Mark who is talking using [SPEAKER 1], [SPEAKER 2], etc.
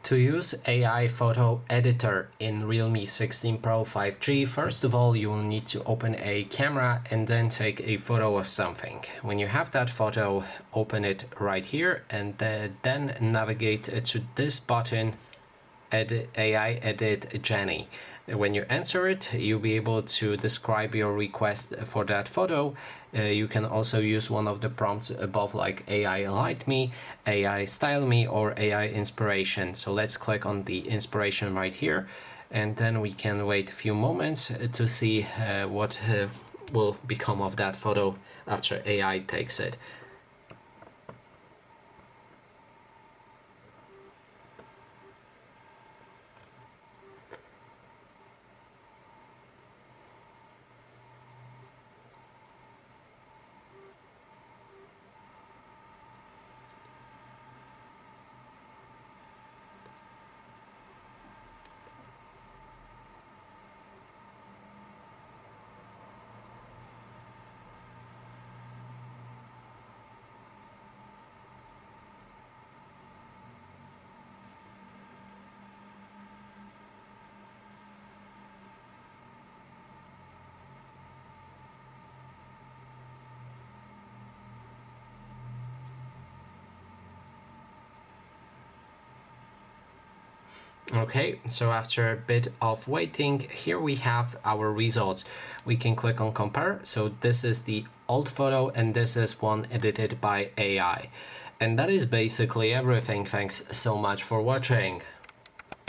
[SPEAKER 1] To use AI photo editor in Realme 16 Pro 5G, first of all, you will need to open a camera and then take a photo of something. When you have that photo, open it right here and then navigate to this button, AI Edit Jenny. When you enter it, you'll be able to describe your request for that photo. You can also use one of the prompts above, like AI Light Me, AI Style Me, or AI Inspiration. So let's click on the inspiration right here, and then we can wait a few moments to see what will become of that photo after AI takes it. Okay, so after a bit of waiting, here we have our results. We can click on compare. So this is the old photo and this is one edited by AI. And that is basically everything. Thanks so much for watching.